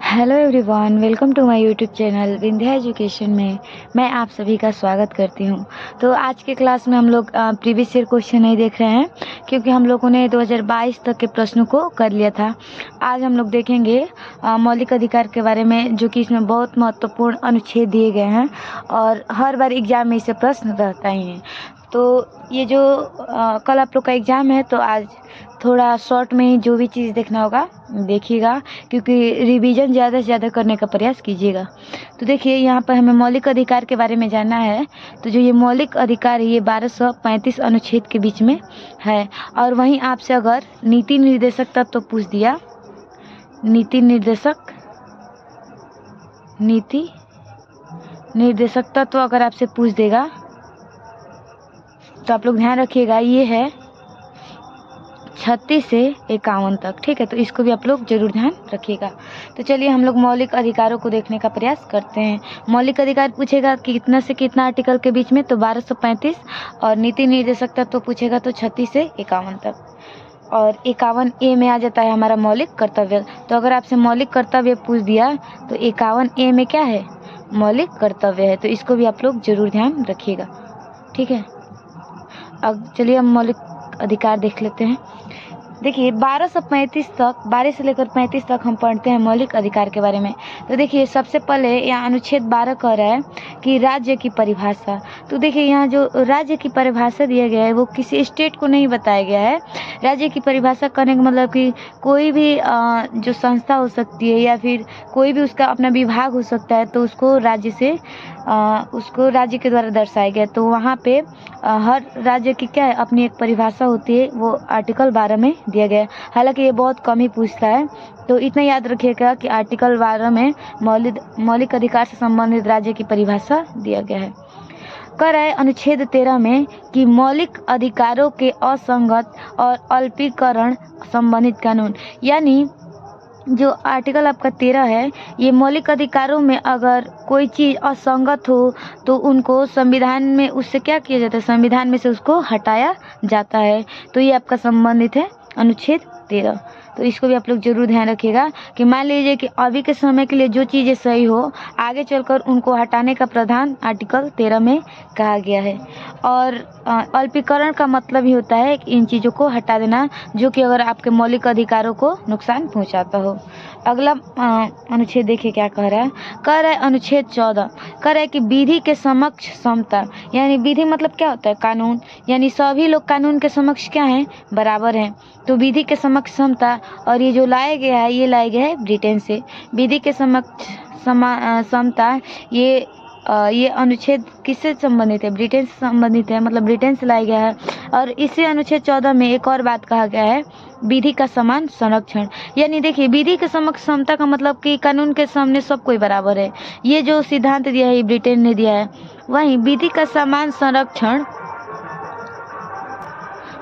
Hello everyone, welcome to my YouTube channel Vindhya education में मैं आप सभी का स्वागत करती हूं। तो आज के क्लास में हम लोग प्रीवियस ईयर क्वेश्चन नहीं देख रहे हैं क्योंकि हम लोगों ने 2022 तक के प्रश्नों को कर लिया था। आज हम लोग देखेंगे मौलिक अधिकार के बारे में, जो कि इसमें बहुत महत्वपूर्ण अनुच्छेद दिए गए हैं और हर बार एग्जाम में इसे प्रश्न रहता ही है। तो ये जो कल आप लोग का एग्ज़ाम है, तो आज थोड़ा शॉर्ट में ही जो भी चीज़ देखना होगा देखिएगा, क्योंकि रिवीजन ज़्यादा से ज़्यादा करने का प्रयास कीजिएगा। तो देखिए, यहाँ पर हमें मौलिक अधिकार के बारे में जानना है। तो जो ये मौलिक अधिकार है, ये 1235 अनुच्छेद के बीच में है। और वहीं आपसे अगर नीति निर्देशक तत्व पूछ दिया, नीति निर्देशक तत्व अगर आपसे पूछ देगा, तो आप लोग ध्यान रखिएगा, ये है 36 से 51 तक। ठीक है, तो इसको भी आप लोग जरूर ध्यान रखिएगा। तो चलिए हम लोग मौलिक अधिकारों को देखने का प्रयास करते हैं। मौलिक अधिकार पूछेगा कि कितना से कितना आर्टिकल के बीच में, तो 1235, और नीति निर्देशक तत्व तो पूछेगा तो 36 से 51 तक। और 51A में आ जाता है हमारा मौलिक कर्तव्य। तो अगर आपसे मौलिक कर्तव्य पूछ दिया, तो 51A में क्या है? मौलिक कर्तव्य है। तो इसको भी आप लोग जरूर ध्यान रखिएगा। ठीक है, अब चलिए हम मौलिक अधिकार देख लेते हैं। देखिए, 12 से लेकर 35 तक हम पढ़ते हैं मौलिक अधिकार के बारे में। तो देखिए, सबसे पहले यहाँ अनुच्छेद 12 कह रहा है कि राज्य की परिभाषा। तो देखिए, यहाँ जो राज्य की परिभाषा दिया गया है वो किसी स्टेट को नहीं बताया गया है। राज्य की परिभाषा करने का मतलब कि कोई भी जो संस्था हो सकती है या फिर कोई भी उसका अपना विभाग हो सकता है, तो उसको राज्य के द्वारा दर्शाया गया। तो वहाँ पे हर राज्य की क्या है, अपनी एक परिभाषा होती है, वो आर्टिकल 12 में दिया गया है। हालांकि ये बहुत कम ही पूछता है, तो इतना याद रखिएगा कि आर्टिकल 12 में मौलिक अधिकार से संबंधित राज्य की परिभाषा दिया गया है। कह रहा है अनुच्छेद 13 में कि मौलिक अधिकारों के असंगत और अल्पीकरण संबंधित कानून, यानी जो आर्टिकल आपका 13 है, ये मौलिक अधिकारों में अगर कोई चीज़ असंगत हो तो उनको संविधान में उससे क्या किया जाता है, संविधान में से उसको हटाया जाता है। तो ये आपका संबंधित है अनुच्छेद 13। तो इसको भी आप लोग जरूर ध्यान रखिएगा कि मान लीजिए कि अभी के समय के लिए जो चीज़ें सही हो, आगे चलकर उनको हटाने का प्रावधान आर्टिकल 13 में कहा गया है। और अल्पीकरण का मतलब ही होता है कि इन चीज़ों को हटा देना जो कि अगर आपके मौलिक अधिकारों को नुकसान पहुंचाता हो। अगला अनुच्छेद देखिए क्या कह रहा है अनुच्छेद 14 कह रहा है कि विधि के समक्ष समता, यानी विधि मतलब क्या होता है? कानून, यानी सभी लोग कानून के समक्ष क्या हैं? बराबर हैं। तो विधि के समक्ष समता, और ये जो लाया गया है, ये लाया गया है ब्रिटेन से। विधि के समक्ष समता, ये अनुच्छेद किससे संबंधित है? ब्रिटेन से संबंधित है, मतलब ब्रिटेन से लाया गया है। और इसी अनुच्छेद 14 में एक और बात कहा गया है, विधि का समान संरक्षण। यानी देखिए, विधि के समक्ष समता का मतलब कि कानून के सामने सब कोई बराबर है। ये जो सिद्धांत दिया है, ये ब्रिटेन ने दिया है। वहीं विधि का समान संरक्षण,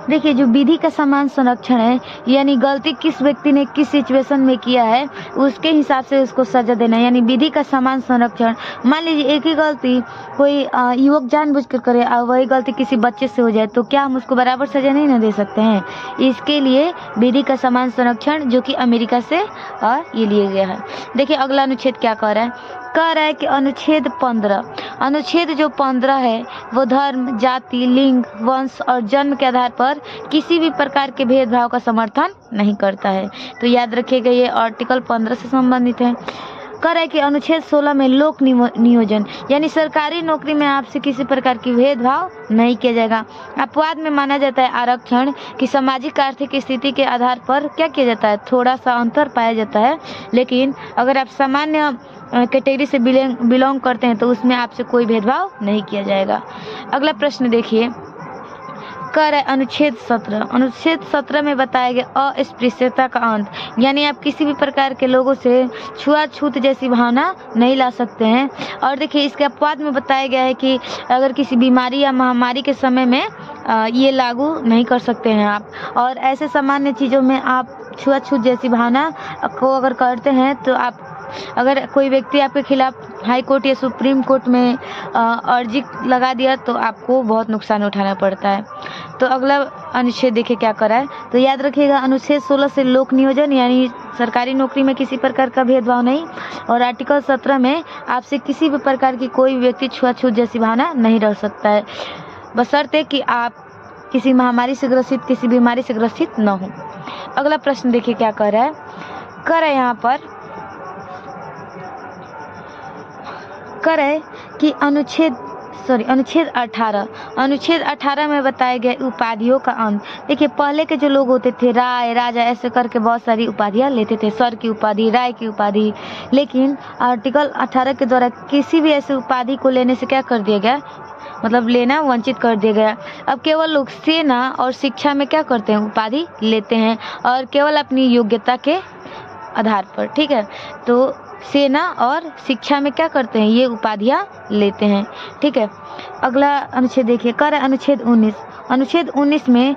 देखिए जो विधि का समान संरक्षण है, यानी गलती किस व्यक्ति ने किस सिचुएशन में किया है उसके हिसाब से उसको सजा देना, यानी विधि का समान संरक्षण। मान लीजिए एक ही गलती कोई युवक जानबूझकर करे और वही गलती किसी बच्चे से हो जाए, तो क्या हम उसको बराबर सजा नहीं ना दे सकते हैं? इसके लिए विधि का समान संरक्षण, जो कि अमेरिका से ये लिया गया है। देखिए अगला अनुच्छेद क्या कह रहा है कि अनुच्छेद 15 है वो धर्म, जाति, लिंग, वंश और जन्म के आधार पर किसी भी प्रकार के भेदभाव का समर्थन नहीं करता है। तो याद रखिएगा, ये आर्टिकल 15 से संबंधित है। कह रहा है कि अनुच्छेद 16 में लोक नियोजन, यानी सरकारी नौकरी में आपसे किसी प्रकार की भेदभाव नहीं किया जाएगा। अपवाद में माना जाता है आरक्षण कि सामाजिक आर्थिक स्थिति के आधार पर क्या किया जाता है, थोड़ा सा अंतर पाया जाता है। लेकिन अगर आप सामान्य कैटेगरी से बिलोंग करते हैं तो उसमें आपसे कोई भेदभाव नहीं किया जाएगा। अगला प्रश्न देखिए, कह रहा है अनुच्छेद 17 में बताया गया अस्पृश्यता का अंत, यानी आप किसी भी प्रकार के लोगों से छुआछूत जैसी भावना नहीं ला सकते हैं। और देखिए इसके अपवाद में बताया गया है कि अगर किसी बीमारी या महामारी के समय में ये लागू नहीं कर सकते हैं आप। और ऐसे सामान्य चीज़ों में आप छुआछूत जैसी भावना को अगर करते हैं, तो आप अगर कोई व्यक्ति आपके खिलाफ हाई कोर्ट या सुप्रीम कोर्ट में अर्जी लगा दिया तो आपको बहुत नुकसान उठाना पड़ता है। तो अगला अनुच्छेद देखिए क्या करा है। तो याद रखिएगा अनुच्छेद 16 से लोक नियोजन यानी सरकारी नौकरी में किसी प्रकार का भेदभाव नहीं, और आर्टिकल 17 में आपसे किसी भी प्रकार की कोई व्यक्ति छुआछूत जैसी भावना नहीं रह सकता है, बशर्ते कि आप किसी महामारी से ग्रसित, किसी बीमारी से ग्रसित न हो। अगला प्रश्न देखिए क्या कर रहा है यहाँ पर कर है कि अनुच्छेद 18 में बताए गए उपाधियों का अंत। देखिए पहले के जो लोग होते थे राय, राजा, ऐसे करके बहुत सारी उपाधियां लेते थे, सर की उपाधि, राय की उपाधि, लेकिन आर्टिकल 18 के द्वारा किसी भी ऐसे उपाधि को लेने से क्या कर दिया गया, मतलब लेना वंचित कर दिया गया। अब केवल लोग सेना और शिक्षा में क्या करते हैं, उपाधि लेते हैं, और केवल अपनी योग्यता के आधार पर। ठीक है, तो सेना और शिक्षा में क्या करते हैं, ये उपाधियां लेते हैं। ठीक है, अगला अनुच्छेद देखिए अनुच्छेद 19 में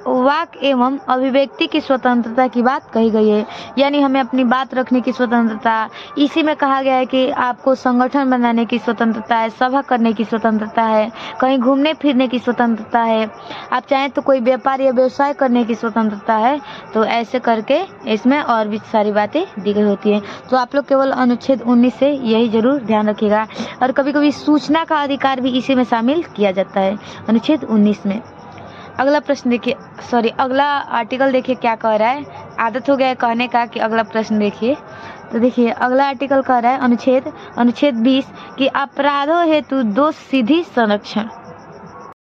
वाक एवं अभिव्यक्ति की स्वतंत्रता की बात कही गई है, यानी हमें अपनी बात रखने की स्वतंत्रता। इसी में कहा गया है कि आपको संगठन बनाने की स्वतंत्रता है, सभा करने की स्वतंत्रता है, कहीं घूमने फिरने की स्वतंत्रता है, आप चाहें तो कोई व्यापार या व्यवसाय करने की स्वतंत्रता है। तो ऐसे करके इसमें और भी सारी बातें दी गई होती हैं। तो आप लोग केवल अनुच्छेद 19 से यही जरूर ध्यान रखिएगा, और कभी कभी सूचना का अधिकार भी इसी में शामिल किया जाता है, अनुच्छेद 19 में। अगला प्रश्न देखिए, अगला आर्टिकल देखिए क्या कह रहा है। आदत हो गया है कहने का कि अगला प्रश्न देखिए। तो देखिए अगला आर्टिकल कह रहा है अनुच्छेद 20 कि अपराधों हेतु दोष सिद्धि संरक्षण।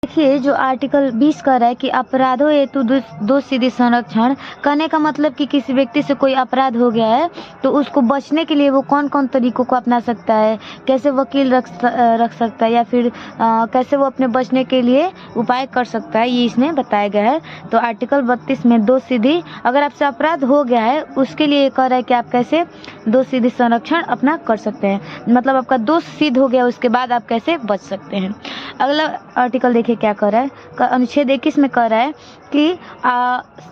देखिए जो आर्टिकल 20 कह रहा है कि अपराधों हेतु दोष सिद्धि संरक्षण, कहने का मतलब कि किसी व्यक्ति से कोई अपराध हो गया है तो उसको बचने के लिए वो कौन कौन तरीकों को अपना सकता है, कैसे वकील रख सकता है, या फिर कैसे वो अपने बचने के लिए उपाय कर सकता है, ये इसमें बताया गया है। तो आर्टिकल 32 में दोष सिद्धि, अगर आपसे अपराध हो गया है उसके लिए कह रहा है कि आप कैसे दोष सिद्धि संरक्षण अपना कर सकते हैं, मतलब आपका दोष सिद्ध हो गया उसके बाद आप कैसे बच सकते हैं। अगला आर्टिकल देखिए क्या कर रहा है, अनुच्छेद 21 में कह रहा है कि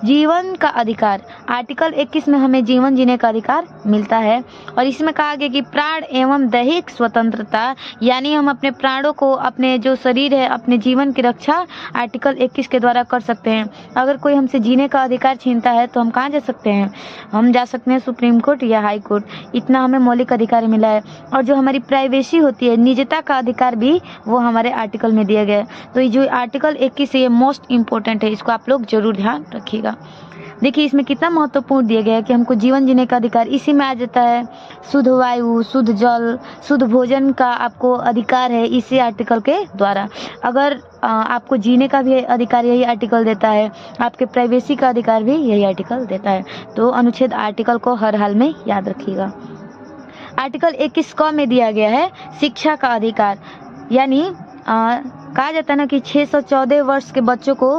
जीवन का अधिकार। आर्टिकल 21 में हमें जीवन जीने का अधिकार मिलता है, और इसमें कहा गया कि प्राण एवं दैहिक स्वतंत्रता, यानी हम अपने प्राणों को, अपने जो शरीर है, अपने जीवन की रक्षा आर्टिकल 21 के द्वारा कर सकते हैं। अगर कोई हमसे जीने का अधिकार छीनता है तो हम कहाँ जा सकते हैं, हम जा सकते हैं सुप्रीम कोर्ट या हाई कोर्ट, इतना हमें मौलिक अधिकार मिला है। और जो हमारी प्राइवेसी होती है, निजता का अधिकार भी वो हमारे आर्टिकल में दिया गया है। तो ये जो आर्टिकल 21 है ये मोस्ट इम्पोर्टेंट है, इसको आप लोग जरूर ध्यान रखिएगा। देखिए इसमें कितना महत्वपूर्ण दिया गया है कि हमको जीवन जीने का अधिकार, इसी में आ जाता है शुद्ध वायु, शुद्ध जल, शुद्ध भोजन का आपको अधिकार है इसी आर्टिकल के द्वारा। अगर आपको जीने का भी अधिकार यही आर्टिकल देता है, आपके प्राइवेसी का अधिकार भी यही आर्टिकल देता है। तो अनुच्छेद आर्टिकल को हर हाल में याद रखिएगा। आर्टिकल 21 क में दिया गया है शिक्षा का अधिकार, यानी कहा जाता है ना कि 614 वर्ष के बच्चों को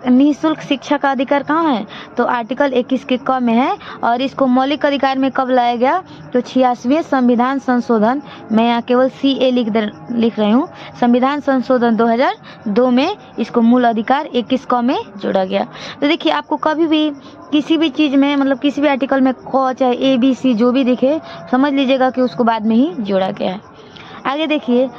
निःशुल्क शिक्षा का अधिकार कहाँ है, तो आर्टिकल 21 के क में है। और इसको मौलिक अधिकार में कब लाया गया, तो 86वें संविधान संशोधन, मैं यहाँ केवल CA लिख रही हूँ, संविधान संशोधन 2002 में इसको मूल अधिकार 21 क में जोड़ा गया। तो देखिए आपको कभी भी किसी भी चीज़ में, मतलब किसी भी आर्टिकल में क चाहे ABC जो भी दिखे, समझ लीजिएगा कि उसको बाद में ही जोड़ा गया है। आगे देखिए,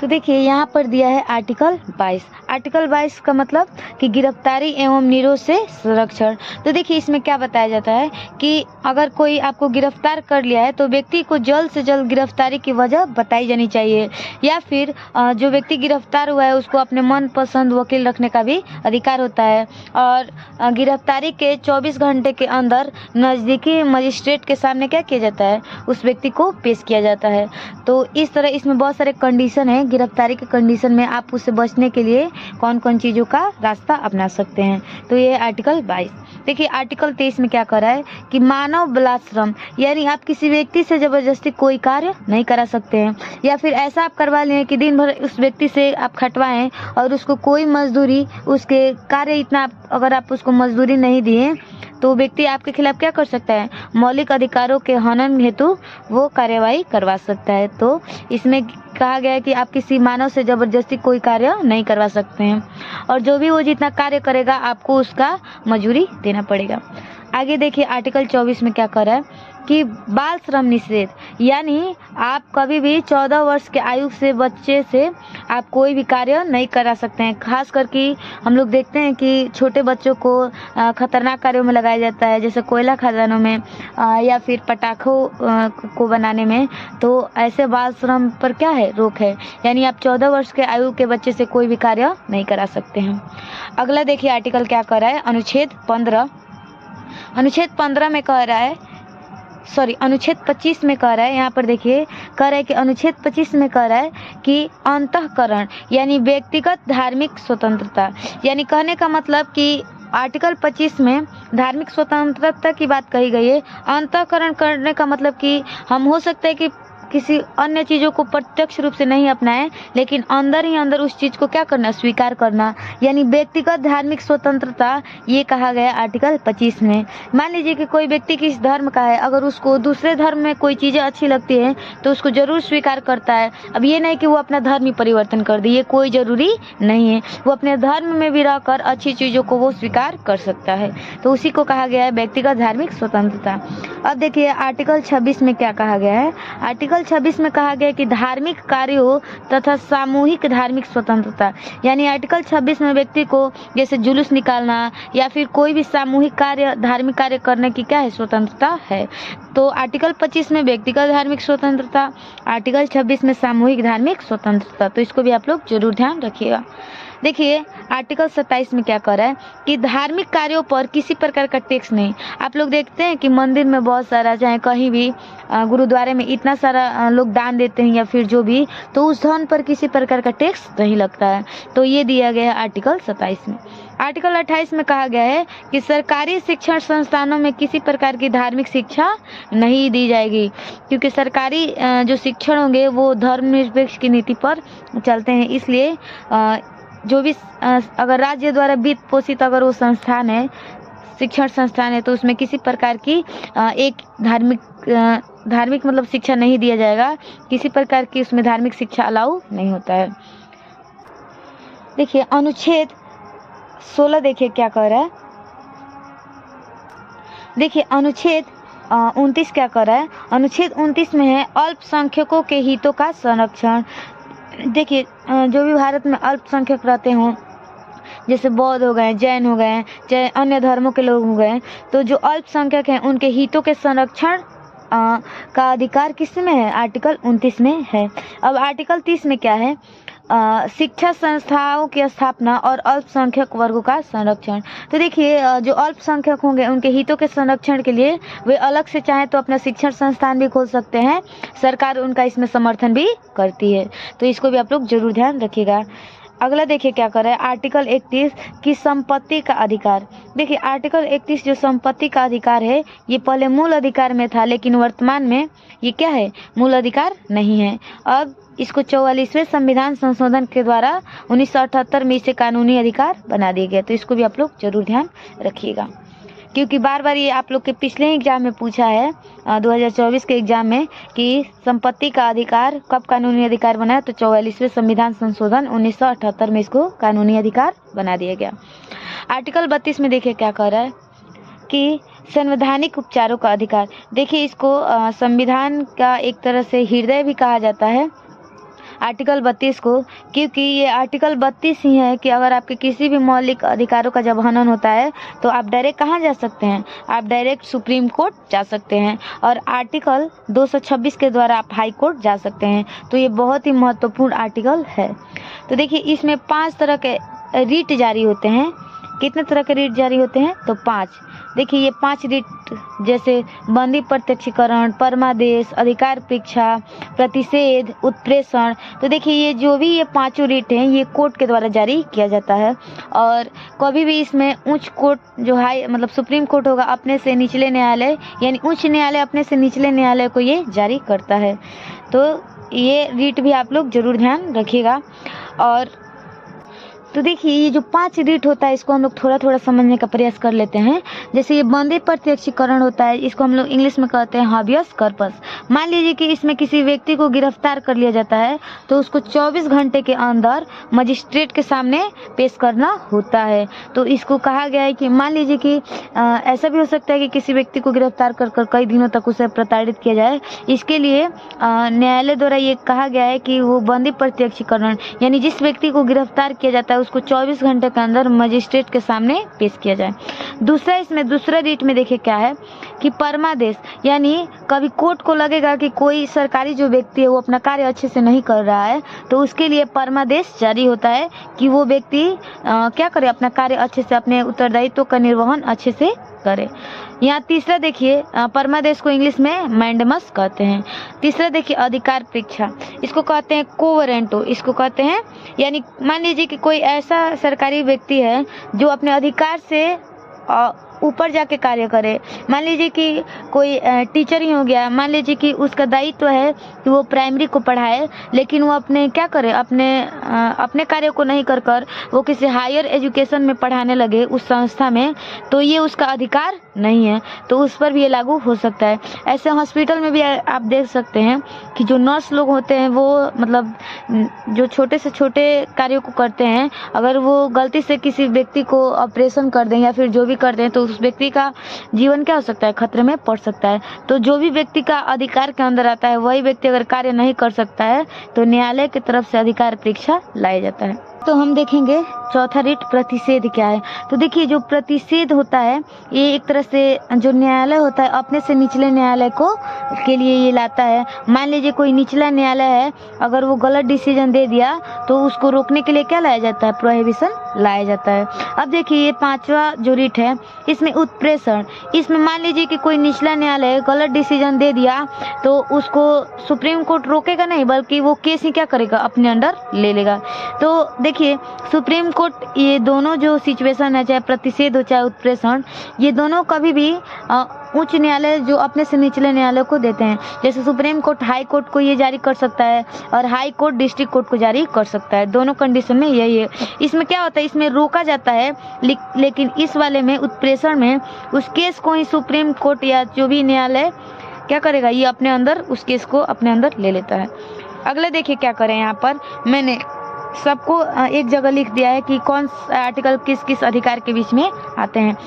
तो देखिए यहाँ पर दिया है आर्टिकल 22। आर्टिकल 22 का मतलब कि गिरफ्तारी एवं निरोध से संरक्षण। तो देखिए इसमें क्या बताया जाता है कि अगर कोई आपको गिरफ्तार कर लिया है तो व्यक्ति को जल्द से जल्द गिरफ्तारी की वजह बताई जानी चाहिए, या फिर जो व्यक्ति गिरफ्तार हुआ है उसको अपने मनपसंद वकील रखने का भी अधिकार होता है। और गिरफ्तारी के 24 घंटे के अंदर नज़दीकी मजिस्ट्रेट के सामने क्या किया जाता है, उस व्यक्ति को पेश किया जाता है। तो इस तरह इसमें बहुत सारे कंडीशन है, गिरफ्तारी के कंडीशन में आप उससे बचने के लिए कौन कौन चीज़ों का रास्ता अपना सकते हैं। तो ये आर्टिकल 22। देखिए आर्टिकल 23 में क्या कर रहा है कि मानव बलात्श्रम, यानी आप किसी व्यक्ति से जबरदस्ती कोई कार्य नहीं करा सकते हैं, या फिर ऐसा आप करवा लें कि दिन भर उस व्यक्ति से आप खटवाएं और उसको कोई मजदूरी, उसके कार्य इतना अगर आप उसको मजदूरी नहीं दिए तो व्यक्ति आपके खिलाफ क्या कर सकता है, मौलिक अधिकारों के हनन हेतु वो कार्यवाही करवा सकता है। तो इसमें कहा गया है कि आप किसी मानव से जबरदस्ती कोई कार्य नहीं करवा सकते हैं, और जो भी वो जितना कार्य करेगा आपको उसका मजूरी देना पड़ेगा। आगे देखिए आर्टिकल 24 में क्या कर रहा है कि बाल श्रम निषेध, यानी आप कभी भी 14 वर्ष के आयु से बच्चे से आप कोई भी कार्य नहीं करा सकते हैं। खास करके हम लोग देखते हैं कि छोटे बच्चों को खतरनाक कार्यों में लगाया जाता है, जैसे कोयला खदानों में या फिर पटाखों को बनाने में। तो ऐसे बाल श्रम पर क्या है, रोक है, यानी आप 14 वर्ष के आयु के बच्चे से कोई भी कार्य नहीं करा सकते हैं। अगला देखिए आर्टिकल क्या कर रहा है, अनुच्छेद 15 में कह रहा है, अनुच्छेद 25 में कह रहा है, यहाँ पर देखिए कह रहा है कि अनुच्छेद 25 में कह रहा है कि अंतःकरण यानी व्यक्तिगत धार्मिक स्वतंत्रता, यानी कहने का मतलब कि आर्टिकल 25 में धार्मिक स्वतंत्रता की बात कही गई है। अंतःकरण करने का मतलब कि हम हो सकता है कि किसी अन्य चीज़ों को प्रत्यक्ष रूप से नहीं अपनाएं, लेकिन अंदर ही अंदर उस चीज़ को क्या करना, स्वीकार करना, यानी व्यक्तिगत धार्मिक स्वतंत्रता, ये कहा गया आर्टिकल 25 में। मान लीजिए कि कोई व्यक्ति किस धर्म का है, अगर उसको दूसरे धर्म में कोई चीज़ें अच्छी लगती हैं तो उसको जरूर स्वीकार करता है। अब ये नहीं कि वो अपना धर्म ही परिवर्तन कर दे, ये कोई ज़रूरी नहीं है, वो अपने धर्म में भी रहकर अच्छी चीज़ों को वो स्वीकार कर सकता है। तो उसी को कहा गया है व्यक्तिगत धार्मिक स्वतंत्रता। अब देखिए आर्टिकल 26 में क्या कहा गया है, आर्टिकल 26 में कहा गया कि धार्मिक कार्यों तथा सामूहिक धार्मिक स्वतंत्रता, यानी आर्टिकल 26 में व्यक्ति को जैसे जुलूस निकालना या फिर कोई भी सामूहिक कार्य, धार्मिक कार्य करने की क्या है, स्वतंत्रता है। तो आर्टिकल 25 में व्यक्तिगत धार्मिक स्वतंत्रता, आर्टिकल 26 में सामूहिक धार्मिक स्वतंत्रता, तो इसको भी आप लोग जरूर ध्यान रखिएगा। देखिए आर्टिकल 27 में क्या कर रहा है कि धार्मिक कार्यों पर किसी प्रकार का टैक्स नहीं। आप लोग देखते हैं कि मंदिर में बहुत सारा, चाहे कहीं भी गुरुद्वारे में इतना सारा लोग दान देते हैं या फिर जो भी, तो उस धन पर किसी प्रकार का टैक्स नहीं लगता है। तो ये दिया गया है आर्टिकल 27 में। आर्टिकल 28 में कहा गया है कि सरकारी शिक्षण संस्थानों में किसी प्रकार की धार्मिक शिक्षा नहीं दी जाएगी, क्योंकि सरकारी जो शिक्षण होंगे वो धर्मनिरपेक्ष की नीति पर चलते हैं। इसलिए जो भी अगर राज्य द्वारा वित्त पोषित अगर वो संस्थान है, शिक्षण संस्थान है, तो उसमें किसी प्रकार की एक धार्मिक मतलब शिक्षा नहीं दिया जाएगा, किसी प्रकार की उसमें धार्मिक शिक्षा अलाउ नहीं होता है। देखिए अनुच्छेद 16 देखिए क्या कह रहा है, देखिए अनुच्छेद 29 क्या कर रहा है, अनुच्छेद 29 में है अल्पसंख्यकों के हितों का संरक्षण। देखिए जो भी भारत में अल्पसंख्यक रहते हों, जैसे बौद्ध हो गए, जैन हो गए, चाहे अन्य धर्मों के लोग हो गए, तो जो अल्पसंख्यक हैं उनके हितों के संरक्षण का अधिकार किस में है, आर्टिकल 29 में है। अब आर्टिकल 30 में क्या है, शिक्षा संस्थाओं की स्थापना और अल्पसंख्यक वर्गों का संरक्षण। तो देखिए जो अल्पसंख्यक होंगे उनके हितों के संरक्षण के लिए वे अलग से चाहे तो अपना शिक्षण संस्थान भी खोल सकते हैं, सरकार उनका इसमें समर्थन भी करती है। तो इसको भी आप लोग जरूर ध्यान रखिएगा। अगला देखिए क्या कर रहा है, आर्टिकल 31 की संपत्ति का अधिकार। देखिए आर्टिकल 31 जो संपत्ति का अधिकार है, ये पहले मूल अधिकार में था, लेकिन वर्तमान में ये क्या है, मूल अधिकार नहीं है। अब इसको 44वें संविधान संशोधन के द्वारा 1978 में इसे कानूनी अधिकार बना दिया गया। तो इसको भी आप लोग जरूर ध्यान रखिएगा, क्योंकि बार बार ये आप लोग के पिछले एग्जाम में पूछा है 2024 के एग्जाम में कि संपत्ति का अधिकार कब कानूनी अधिकार बना है, तो 44वें संविधान संशोधन 1978 में इसको कानूनी अधिकार बना दिया गया। आर्टिकल 32 में देखिए क्या कह रहा है कि संवैधानिक उपचारों का अधिकार। देखिए इसको संविधान का एक तरह से हृदय भी कहा जाता है आर्टिकल 32 को, क्योंकि ये आर्टिकल 32 ही है कि अगर आपके किसी भी मौलिक अधिकारों का जब हनन होता है तो आप डायरेक्ट कहाँ जा सकते हैं, आप डायरेक्ट सुप्रीम कोर्ट जा सकते हैं, और आर्टिकल 226 के द्वारा आप हाई कोर्ट जा सकते हैं। तो ये बहुत ही महत्वपूर्ण आर्टिकल है। तो देखिए इसमें 5 तरह के रीट जारी होते हैं। कितने तरह के रीट जारी होते हैं, तो 5। देखिए ये 5 रीट जैसे बंदी प्रत्यक्षीकरण, परमादेश, अधिकार परीक्षा, प्रतिषेध, उत्प्रेषण। तो देखिए ये जो भी ये 5 रीट हैं ये कोर्ट के द्वारा जारी किया जाता है, और कभी भी इसमें उच्च कोर्ट जो हाई मतलब सुप्रीम कोर्ट होगा अपने से निचले न्यायालय यानी उच्च न्यायालय अपने से निचले न्यायालय को ये जारी करता है। तो ये रीट भी आप लोग जरूर ध्यान रखिएगा। और तो देखिए ये जो 5 रीट होता है इसको हम लोग थोड़ा थोड़ा समझने का प्रयास कर लेते हैं। जैसे ये बंदे प्रत्यक्षीकरण होता है, इसको हम लोग इंग्लिश में कहते हैं हाबियस कॉर्पस। मान लीजिए कि इसमें किसी व्यक्ति को गिरफ्तार कर लिया जाता है तो उसको 24 घंटे के अंदर मजिस्ट्रेट के सामने पेश करना होता है। तो इसको कहा गया है कि मान लीजिए कि ऐसा भी हो सकता है कि किसी व्यक्ति को गिरफ्तार कर कई दिनों तक उसे प्रताड़ित किया जाए। इसके लिए न्यायालय द्वारा ये कहा गया है कि वो बंदी प्रत्यक्षीकरण यानी जिस व्यक्ति को गिरफ्तार किया जाता है उसको 24 घंटे के अंदर मजिस्ट्रेट के सामने पेश किया जाए। दूसरा रीट में देखिए क्या है कि परमादेश, यानी कभी कोर्ट को लगेगा कि कोई सरकारी जो व्यक्ति है वो अपना कार्य अच्छे से नहीं कर रहा है तो उसके लिए परमादेश जारी होता है कि वो व्यक्ति क्या करे, अपना कार्य अच्छे से, अपने उत्तरदायित्व का निर्वहन अच्छे से करे। यहाँ तीसरा देखिए, परमादेश को इंग्लिश में मैंडेमस कहते हैं। तीसरा देखिए अधिकार परीक्षा, इसको कहते हैं कोवरेंटो, इसको कहते हैं यानी मान लीजिए कि कोई ऐसा सरकारी व्यक्ति है जो अपने अधिकार से ऊपर जाके कार्य करे। मान लीजिए कि कोई टीचर ही हो गया, मान लीजिए कि उसका दायित्व है कि वो प्राइमरी को पढ़ाए, लेकिन वो अपने क्या करे, अपने कार्य को नहीं कर कर वो किसी हायर एजुकेशन में पढ़ाने लगे उस संस्था में, तो ये उसका अधिकार नहीं है, तो उस पर भी ये लागू हो सकता है। ऐसे हॉस्पिटल में भी आप देख सकते हैं कि जो नर्स लोग होते हैं वो मतलब जो छोटे से छोटे कार्यों को करते हैं, अगर वो गलती से किसी व्यक्ति को ऑपरेशन कर दें या फिर जो भी कर दें तो उस व्यक्ति का जीवन क्या हो सकता है, खतरे में पड़ सकता है। तो जो भी व्यक्ति का अधिकार के अंदर आता है वही व्यक्ति अगर कार्य नहीं कर सकता है तो न्यायालय की तरफ से अधिकार परीक्षा लाया जाता है। तो हम देखेंगे चौथा रीट प्रतिषेध क्या है। तो देखिए जो प्रतिषेध होता है ये एक तरह से जो न्यायालय होता है अपने से निचले न्यायालय को के लिए ये लाता है। मान लीजिए कोई निचला न्यायालय है, अगर वो गलत डिसीजन दे दिया तो उसको रोकने के लिए क्या लाया जाता है, प्रोहिबिशन लाया जाता है। अब देखिए ये पांचवा जो रीट है इसमें उत्प्रेषण, इसमें मान लीजिए कि कोई निचला न्यायालय गलत डिसीजन दे दिया तो उसको सुप्रीम कोर्ट रोकेगा नहीं बल्कि वो केस ही क्या करेगा, अपने अंडर ले लेगा। तो देखिए सुप्रीम कोर्ट ये दोनों जो सिचुएशन है, चाहे प्रतिषेध हो चाहे उत्प्रेषण, ये दोनों कभी भी उच्च न्यायालय जो अपने से निचले न्यायालय को देते हैं। जैसे सुप्रीम कोर्ट हाई कोर्ट को ये जारी कर सकता है और हाई कोर्ट डिस्ट्रिक्ट कोर्ट को जारी कर सकता है, दोनों कंडीशन में यही है। इसमें क्या होता है, इसमें रोका जाता है, लेकिन इस वाले में उत्प्रेषण में उस केस को ही सुप्रीम कोर्ट या जो भी न्यायालय क्या करेगा, ये अपने अंदर उस केस को अपने अंदर ले लेता है। अगले देखिए क्या करें, यहाँ पर मैंने सबको एक जगह लिख दिया है कि कौन सा आर्टिकल किस किस अधिकार के बीच में आते हैं।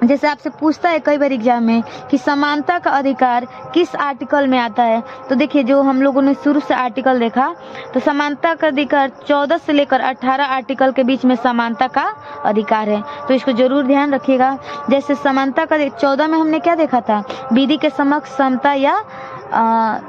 जैसे आपसे पूछता है कई बार एग्जाम में कि समानता का अधिकार किस आर्टिकल में आता है, तो देखिए जो हम लोगों ने शुरू से आर्टिकल देखा तो समानता का अधिकार 14 से लेकर 18 आर्टिकल के बीच में समानता का अधिकार है, तो इसको जरूर ध्यान रखिएगा। जैसे समानता का 14 में हमने क्या देखा था, विधि के समक्ष समता या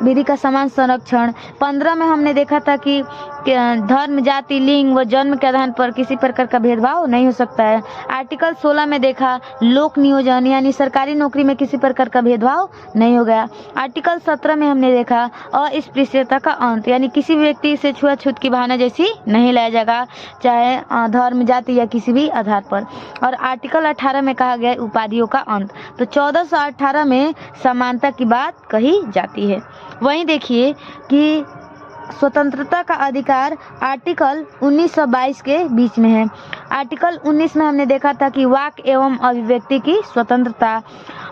विधि का समान संरक्षण। 15 में हमने देखा था कि धर्म, जाति, लिंग व जन्म के आधार पर किसी प्रकार का भेदभाव नहीं हो सकता है। आर्टिकल 16 में देखा लोक नियोजन यानी सरकारी नौकरी में किसी प्रकार का भेदभाव नहीं हो गया। आर्टिकल 17 में हमने देखा अस्पृश्यता का अंत यानी किसी व्यक्ति से छुआछूत की भावना जैसी नहीं लाया जाएगा, चाहे धर्म, जाति या किसी भी आधार पर। और आर्टिकल 18 में कहा गया उपाधियों का अंत। तो 1418 में समानता की बात कही जाती है। वहीं देखिए कि स्वतंत्रता का अधिकार आर्टिकल 1922 के बीच में है। आर्टिकल 19 में हमने देखा था कि वाक एवं अभिव्यक्ति की स्वतंत्रता।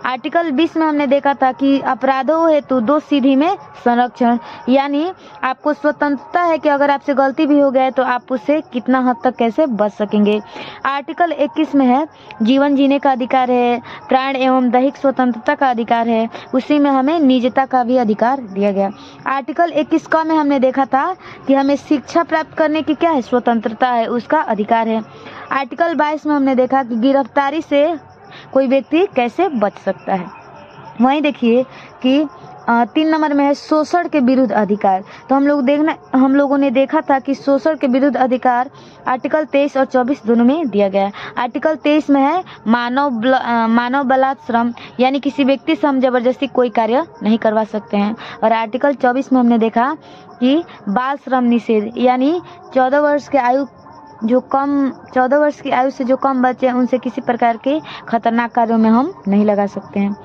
आर्टिकल 20 में हमने देखा था कि अपराधों हेतु दोष सीधी में संरक्षण, यानी आपको स्वतंत्रता है कि अगर आपसे गलती भी हो गया तो आप उससे कितना हद तक कैसे बच सकेंगे। आर्टिकल 21 में है जीवन जीने का अधिकार है, प्राण एवं दैहिक स्वतंत्रता का अधिकार है, उसी में हमें निजता का भी अधिकार दिया गया। आर्टिकल 21 का में हमने देखा था कि हमें शिक्षा प्राप्त करने की क्या है, स्वतंत्रता है, उसका अधिकार है। आर्टिकल 22 में हमने देखा कि गिरफ्तारी से कोई व्यक्ति कैसे बच सकता है। वहीं देखिए कि 3 नंबर में है शोषण के विरुद्ध अधिकार। तो हम लोगों ने देखा था कि शोषण के विरुद्ध अधिकार आर्टिकल 23 और 24 दोनों में दिया गया है। आर्टिकल 23 में है मानव बलात्श्रम यानी किसी व्यक्ति से हम जबरदस्ती कोई कार्य नहीं करवा सकते हैं। और आर्टिकल 24 में हमने देखा कि बाल श्रम निषेध यानी 14 वर्ष की आयु से जो कम बच्चे हैं उनसे किसी प्रकार के खतरनाक कार्यों में हम नहीं लगा सकते हैं।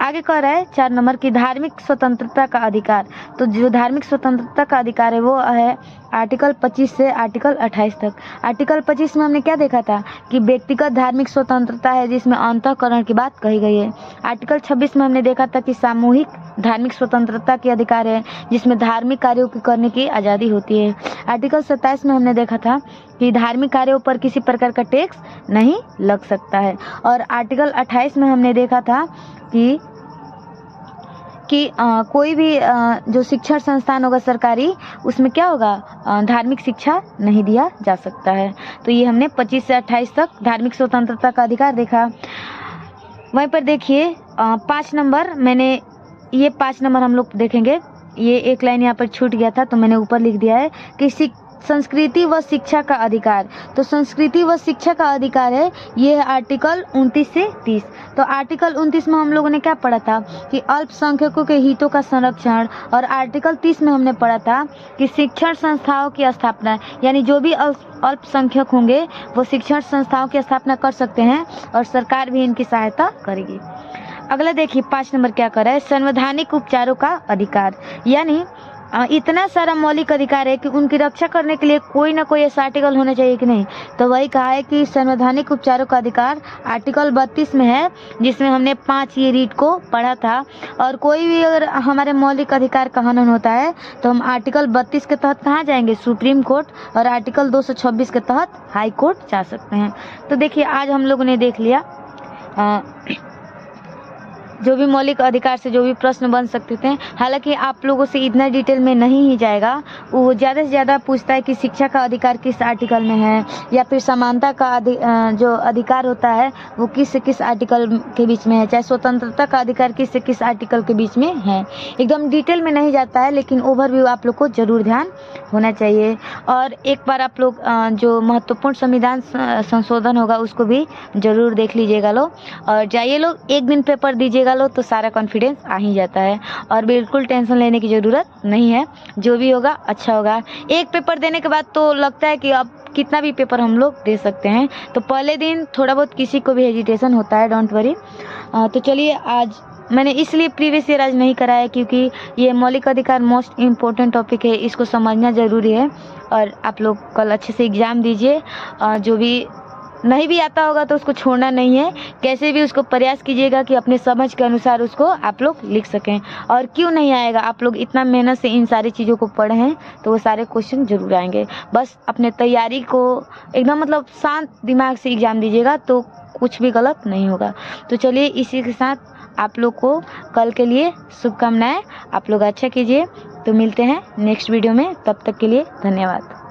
आगे कह रहा है 4 नंबर की धार्मिक स्वतंत्रता का अधिकार। तो जो धार्मिक स्वतंत्रता का अधिकार है वो है आर्टिकल 25 से आर्टिकल 28 तक। आर्टिकल 25 में हमने क्या देखा था कि व्यक्तिगत धार्मिक स्वतंत्रता है जिसमें अंतःकरण की बात कही गई है। आर्टिकल 26 में हमने देखा था कि सामूहिक धार्मिक स्वतंत्रता के अधिकार है जिसमें धार्मिक कार्यों की करने की आज़ादी होती है। आर्टिकल 27 में हमने देखा था कि धार्मिक कार्यों पर किसी प्रकार का टैक्स नहीं लग सकता है। और आर्टिकल 28 में हमने देखा था कि कोई भी जो शिक्षण संस्थान होगा सरकारी, उसमें क्या होगा, धार्मिक शिक्षा नहीं दिया जा सकता है। तो ये हमने 25 से 28 तक धार्मिक स्वतंत्रता का अधिकार देखा। वहीं पर देखिए 5 नंबर, मैंने ये 5 नंबर हम लोग देखेंगे। ये एक लाइन यहाँ पर छूट गया था तो मैंने ऊपर लिख दिया है कि संस्कृति व शिक्षा का अधिकार। तो संस्कृति व शिक्षा का अधिकार है, ये है आर्टिकल 29 से 30। तो आर्टिकल 29 में हम लोगों ने क्या पढ़ा था कि अल्पसंख्यकों के हितों का संरक्षण, और आर्टिकल 30 में हमने पढ़ा था कि शिक्षण संस्थाओं की स्थापना, यानी जो भी अल्पसंख्यक होंगे वो शिक्षण संस्थाओं की स्थापना कर सकते हैं और सरकार भी इनकी सहायता करेगी। अगला देखिए 5 नंबर क्या कर रहा है, संवैधानिक उपचारों का अधिकार। यानी इतना सारा मौलिक अधिकार है कि उनकी रक्षा करने के लिए कोई ना कोई ऐसा आर्टिकल होना चाहिए कि नहीं। तो वही कहा है कि संवैधानिक उपचारों का अधिकार आर्टिकल 32 में है, जिसमें हमने 5 ये रीड को पढ़ा था। और कोई भी अगर हमारे मौलिक अधिकार का हनन होता है तो हम आर्टिकल 32 के तहत कहाँ जाएंगे, सुप्रीम कोर्ट, और आर्टिकल 226 के तहत हाई कोर्ट जा सकते हैं। तो देखिए आज हम लोगों ने देख लिया जो भी मौलिक अधिकार से जो भी प्रश्न बन सकते थे। हालांकि आप लोगों से इतना डिटेल में नहीं ही जाएगा, वो ज़्यादा से ज़्यादा पूछता है कि शिक्षा का अधिकार किस आर्टिकल में है, या फिर समानता का जो अधिकार होता है वो किस से किस आर्टिकल के बीच में है, चाहे स्वतंत्रता का अधिकार किस से किस आर्टिकल के बीच में है। एकदम डिटेल में नहीं जाता है, लेकिन ओवरव्यू आप लोग को जरूर ध्यान होना चाहिए। और एक बार आप लोग जो महत्वपूर्ण संविधान संशोधन होगा उसको भी जरूर देख लीजिएगा लो, और जाइए लोग एक दिन पेपर दीजिएगा लो तो सारा कॉन्फिडेंस आ ही जाता है। और बिल्कुल टेंशन लेने की ज़रूरत नहीं है, जो भी होगा अच्छा होगा। एक पेपर देने के बाद तो लगता है कि अब कितना भी पेपर हम लोग दे सकते हैं। तो पहले दिन थोड़ा बहुत किसी को भी हेजिटेशन होता है, डोंट वरी। तो चलिए आज मैंने इसलिए प्रीवियस ईयर आज नहीं कराया क्योंकि ये मौलिक अधिकार मोस्ट इम्पोर्टेंट टॉपिक है, इसको समझना ज़रूरी है। और आप लोग कल अच्छे से एग्ज़ाम दीजिए। जो भी नहीं भी आता होगा तो उसको छोड़ना नहीं है, कैसे भी उसको प्रयास कीजिएगा कि अपने समझ के अनुसार उसको आप लोग लिख सकें। और क्यों नहीं आएगा, आप लोग इतना मेहनत से इन सारी चीज़ों को पढ़े हैं तो वो सारे क्वेश्चन जरूर आएंगे। बस अपने तैयारी को एकदम मतलब शांत दिमाग से एग्ज़ाम दीजिएगा तो कुछ भी गलत नहीं होगा। तो चलिए इसी के साथ आप लोग को कल के लिए शुभकामनाएं। आप लोग अच्छा कीजिए। तो मिलते हैं नेक्स्ट वीडियो में, तब तक के लिए धन्यवाद।